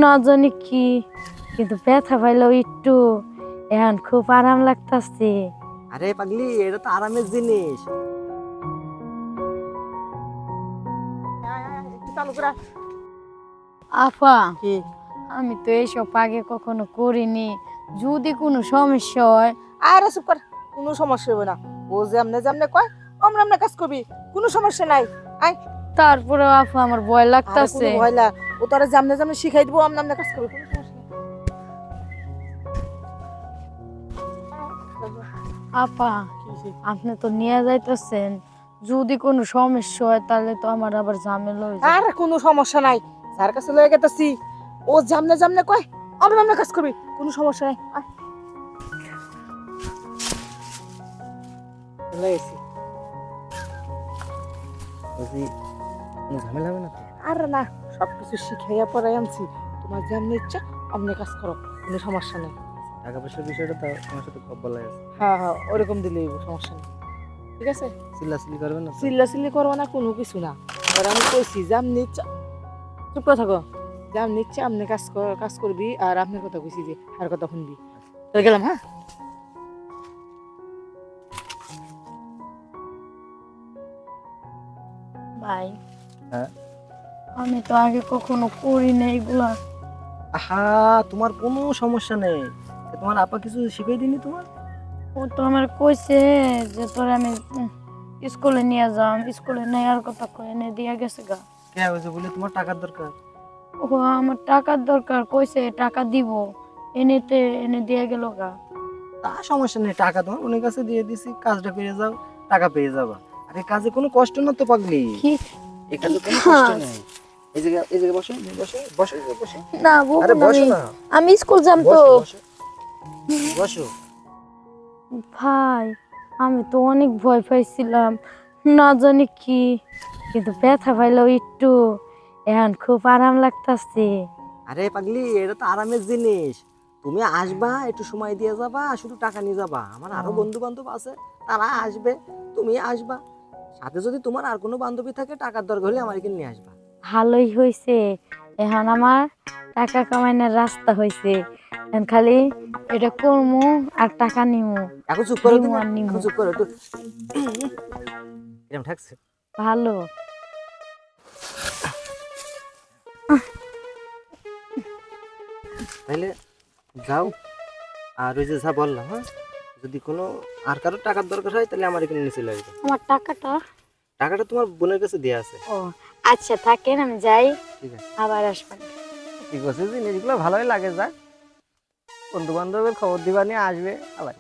না জানি কি, কিন্তু ব্যথা পাইলেও একটু এখন খুব আরাম লাগতাছে। আরে পাগলি, এটা তো আরামের জিনিস। আপা, কি? আমি তো এইসব আগে কখনো করিনি, যদি কোনো সমস্যা হয়। আরে চুপ কর, কোনো সমস্যা হবে না। ও যেমনে যেমনে কয় আমরা আমরা কাজ করবি, কোনো সমস্যা নাই। আয়। তারপরে আপা আমার ভয় আরে কোনো লাগতাছে। ভয় না, ও তোরা যেমনে যেমনে শিখাই দিব আমরা আমরা কাজ করবি, কোনো সমস্যা নাই। আপা, আপনি তো নিয়ে যাইতেছেন, যদি কোনো সমস্যা হয় তাহলে তো আমার আবার ঝামেলা হয়ে যাবে। আরে কোনো সমস্যা নাই, স্যার কাছে লয়ে গেতেছি। ও যেমনে যেমনে কয় আমরা আমরা কাজ করবি, কোনো সমস্যা নাই। আয়। চলে এসেছি। বুঝি কোনো ঝামেলা হবে না তো? আরে না, সবকিছু শিখাইয়া পড়াই আনছি। তোমার যেমনি ইচ্ছা অমনি কাজ করো, কোনো সমস্যা নেই। টাকা পয়সার বিষয়টা তো তোমার সাথে বলা আছে। হ্যাঁ হ্যাঁ, ওরকম দিলেই সমস্যা নেই। ঠিক আছে, চিল্লাচিল্লি করবে না তো? চিল্লাচিল্লি করবো না, কোনো কিছু না। আর আমি কইছি যেমনি ইচ্ছা, চুপ করে থাকো, যেমনি ইচ্ছা আপনি কাজ করবি। আর আপনার কথা কইছি যে আর কথা শুনবি। চলে গেলাম, হ্যাঁ। ভাই, হ্যাঁ? আমি তো আগে কখনো করি না এগুলা। আহা, তোমার কোনো সমস্যা নেই। তোমার আপা কিছু শিখিয়ে দিনি তোমার? ও তো আমার কইছে যে তোরে আমি স্কুলে নিয়ে যাম, স্কুলে নেওয়ার কথা কয়ে এনে দিয়া গেছে গা। কে হয়েছে বলে তোমার টাকার দরকার? ও আমার টাকার দরকার, কইছে টাকা দিব, এনে দিয়ে গেল গা। তা সমস্যা নেই, টাকা তোমার উনি কাছে দিয়ে দিছি, কাজটা পেয়ে যাও, টাকা পেয়ে যাবা। আর এই কাজে কোনো কষ্ট না তো পাগলি, কি এই কাজে কোনো কষ্ট নেই। এই জায়গায় বসো, বসো বসো বসো। না আরে বলবো বসো না, আমি স্কুল যাম তো। বসো বসো। ভাই, আমি তো অনেক ভয় পাইছিলাম, না জানি কি, কিন্তু ব্যথা পাইলেও একটু এখন খুব আরাম লাগতাছে। আরে পাগলি, এটা তো আরামের জিনিস। তুমি আসবা, একটু সময় দিয়ে যাবা, শুধু টাকা নিয়ে যাবা। আমার আরো বন্ধু বান্ধব আছে, তারা আসবে, তুমি আসবা। সাথে যদি তোমার আর কোনো বান্ধবী থাকে, টাকার দরকার হলে আমার এখানে নিয়ে আসবা। ভালোই হয়েছে, এখন আমার টাকা কামাইনার রাস্তা হয়েছে। এখন খালি এটা করমু আর টাকা নিমু, এখন চুপ করো নিমু তুমি, আর নিমু। এখন চুপ করো একটু। এরকম ঠাকছে? ভালো। তাইলে যাও। আর ওই যে যা বললাম, হ্যাঁ, যদি কোনো আর কারো টাকার দরকার হয় তাহলে আমার এখানে নিয়ে চলে আসবে। আমার টাকাটা? টাকাটা তোমার বোনের কাছে দেওয়া আছে। ও আচ্ছা, থাকেন, আমি যাই, ঠিক আছে, আবার আসবেন। ঠিক আছে। জিনিসগুলো ভালোই লাগে, যাক, বন্ধু বান্ধবের খবর দিবা নিয়ে আসবে আবার।